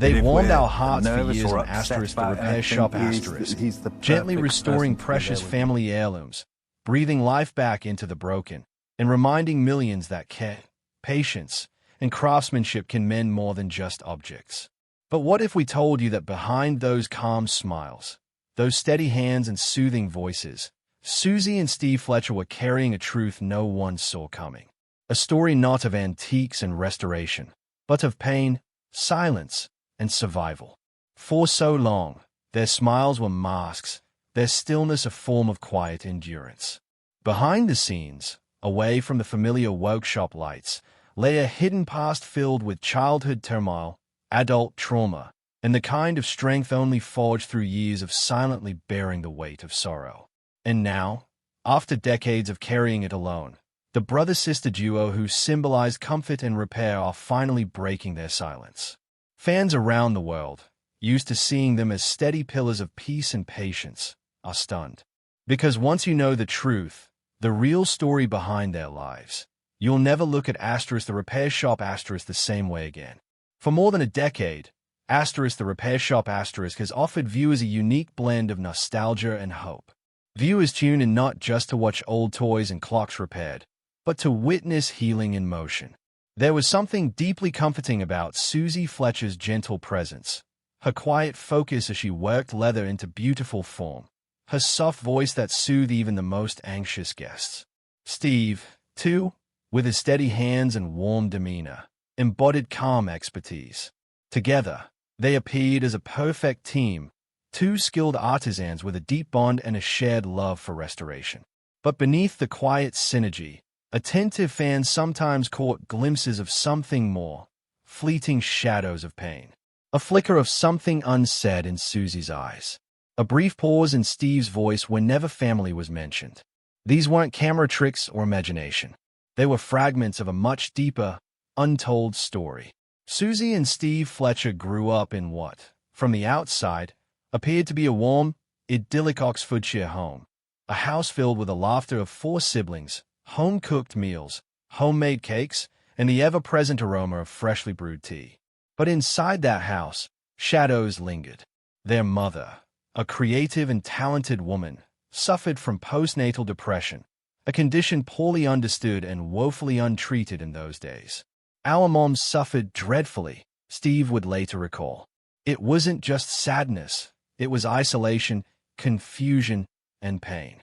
They if warmed we're our hearts for nervous years or in upset the about repair anything, shop he's the gently perfect restoring person to be precious there with. family heirlooms, breathing life back into the broken, and reminding millions that care, patience, and craftsmanship can mend more than just objects. But what if we told you that behind those calm smiles, those steady hands and soothing voices, Suzie and Steve Fletcher were carrying a truth no one saw coming? A story not of antiques and restoration, but of pain, silence, and survival. For so long, their smiles were masks, their stillness a form of quiet endurance. Behind the scenes, away from the familiar workshop lights, lay a hidden past filled with childhood turmoil, adult trauma, and the kind of strength only forged through years of silently bearing the weight of sorrow. And now, after decades of carrying it alone, the brother-sister duo who symbolized comfort and repair are finally breaking their silence. Fans around the world, used to seeing them as steady pillars of peace and patience, are stunned. Because once you know the truth, the real story behind their lives, you'll never look at the repair shop the same way again. For more than a decade, the repair shop has offered viewers a unique blend of nostalgia and hope. Viewers tune in not just to watch old toys and clocks repaired, but to witness healing in motion. There was something deeply comforting about Suzie Fletcher's gentle presence, her quiet focus as she worked leather into beautiful form, her soft voice that soothed even the most anxious guests. Steve, too, with his steady hands and warm demeanor, embodied calm expertise. Together, they appeared as a perfect team, two skilled artisans with a deep bond and a shared love for restoration. But beneath the quiet synergy, attentive fans sometimes caught glimpses of something more, fleeting shadows of pain. A flicker of something unsaid in Suzie's eyes. A brief pause in Steve's voice whenever family was mentioned. These weren't camera tricks or imagination. They were fragments of a much deeper, untold story. Suzie and Steve Fletcher grew up in what, from the outside, appeared to be a warm, idyllic Oxfordshire home. A house filled with the laughter of four siblings, home-cooked meals, homemade cakes, and the ever-present aroma of freshly brewed tea. But inside that house, shadows lingered. Their mother, a creative and talented woman, suffered from postnatal depression, a condition poorly understood and woefully untreated in those days. Our mom suffered dreadfully, Steve would later recall. It wasn't just sadness, it was isolation, confusion, and pain.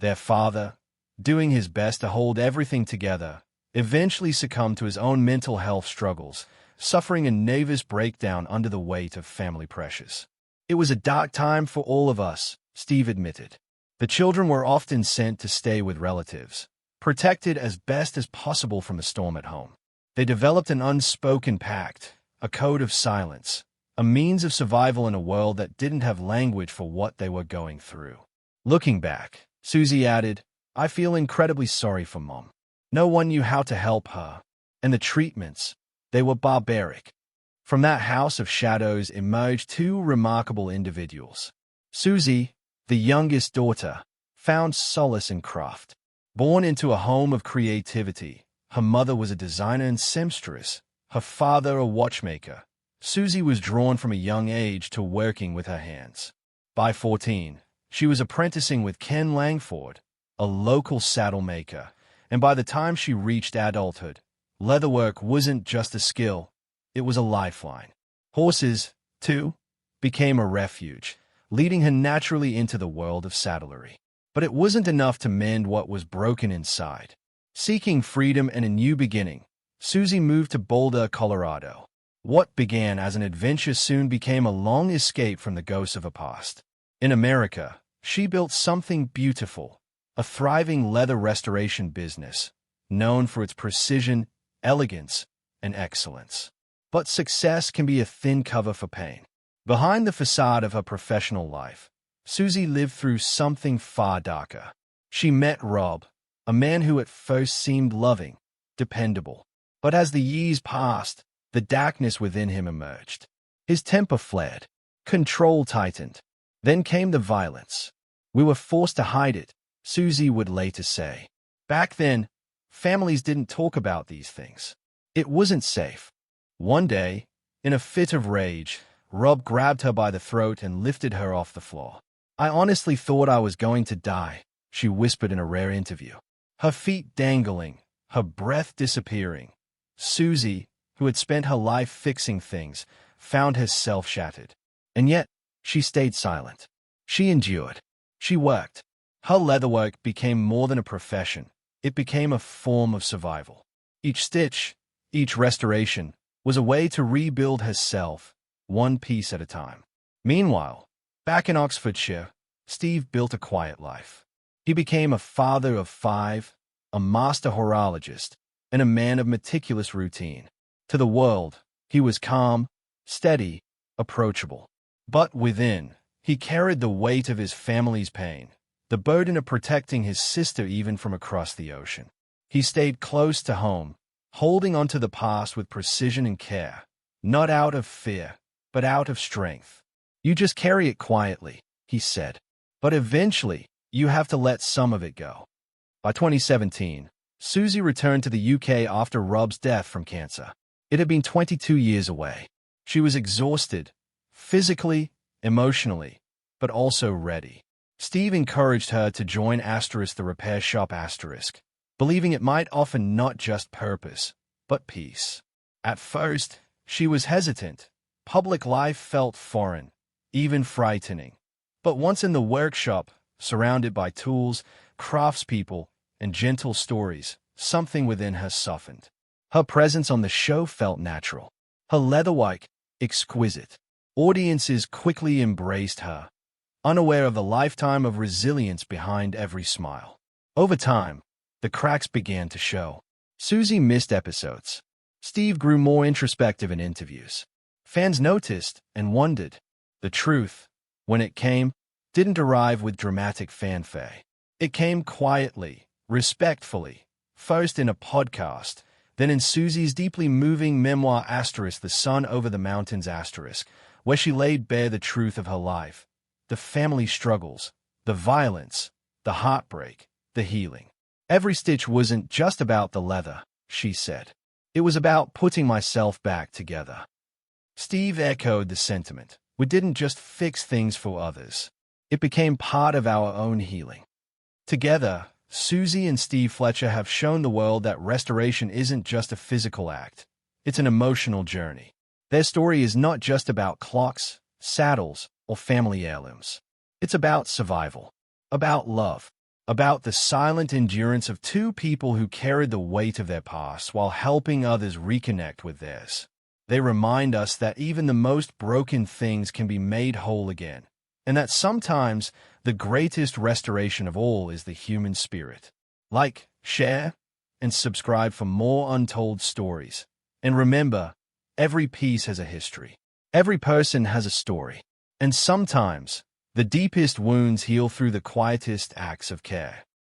Their father, doing his best to hold everything together, eventually succumbed to his own mental health struggles, suffering a nervous breakdown under the weight of family pressures. It was a dark time for all of us, Steve admitted. The children were often sent to stay with relatives, protected as best as possible from the storm at home. They developed an unspoken pact, a code of silence, a means of survival in a world that didn't have language for what they were going through. Looking back, Suzie added, "I feel incredibly sorry for Mom. No one knew how to help her, and the treatments, they were barbaric." From that house of shadows emerged two remarkable individuals. Suzie, the youngest daughter, found solace in craft. Born into a home of creativity, her mother was a designer and seamstress, her father a watchmaker. Suzie was drawn from a young age to working with her hands. By 14, she was apprenticing with Ken Langford, a local saddle maker, and by the time she reached adulthood, leatherwork wasn't just a skill, it was a lifeline. Horses, too, became a refuge, leading her naturally into the world of saddlery. But it wasn't enough to mend what was broken inside. Seeking freedom and a new beginning, Suzie moved to Boulder, Colorado. What began as an adventure soon became a long escape from the ghosts of a past. In America, she built something beautiful, a thriving leather restoration business, known for its precision, elegance, and excellence. But success can be a thin cover for pain. Behind the facade of her professional life, Suzie lived through something far darker. She met Rob, a man who at first seemed loving, dependable. But as the years passed, the darkness within him emerged. His temper flared, control tightened. Then came the violence. "We were forced to hide it," Suzie would later say. Back then, families didn't talk about these things. It wasn't safe. One day, In a fit of rage, Rob grabbed her by the throat and lifted her off the floor. "I honestly thought I was going to die," she whispered in a rare interview. Her feet dangling, her breath disappearing. Suzie, who had spent her life fixing things, found herself shattered. And yet, she stayed silent. She endured. She worked. Her leatherwork became more than a profession. It became a form of survival. Each stitch, each restoration, was a way to rebuild herself, one piece at a time. Meanwhile, back in Oxfordshire, Steve built a quiet life. He became a father of 5, a master horologist, and a man of meticulous routine. To the world, he was calm, steady, approachable. But within, he carried the weight of his family's pain, the burden of protecting his sister even from across the ocean. He stayed close to home, holding onto the past with precision and care, not out of fear, but out of strength. "You just carry it quietly," he said. "But eventually, you have to let some of it go." By 2017, Suzie returned to the UK after Rob's death from cancer. It had been 22 years away. She was exhausted, physically, emotionally, but also ready. Steve encouraged her to join the repair shop believing it might offer not just purpose, but peace. At first, she was hesitant. Public life felt foreign, even frightening. But once in the workshop, surrounded by tools, craftspeople, and gentle stories, something within her softened. Her presence on the show felt natural. Her leatherwork, exquisite. Audiences quickly embraced her, unaware of the lifetime of resilience behind every smile. Over time, the cracks began to show. Suzie missed episodes. Steve grew more introspective in interviews. Fans noticed and wondered. The truth, when it came, didn't arrive with dramatic fanfare. It came quietly, respectfully, first in a podcast, then in Suzie's deeply moving memoir The Sun Over the Mountains where she laid bare the truth of her life, the family struggles, the violence, the heartbreak, the healing. "Every stitch wasn't just about the leather," she said. "It was about putting myself back together." Steve echoed the sentiment. "We didn't just fix things for others. It became part of our own healing." Together, Suzie and Steve Fletcher have shown the world that restoration isn't just a physical act. It's an emotional journey. Their story is not just about clocks, saddles, or family heirlooms. It's about survival, about love, about the silent endurance of two people who carried the weight of their past while helping others reconnect with theirs. They remind us that even the most broken things can be made whole again, and that sometimes the greatest restoration of all is the human spirit. Like, share, and subscribe for more untold stories. And remember, every piece has a history. Every person has a story. And sometimes, the deepest wounds heal through the quietest acts of care.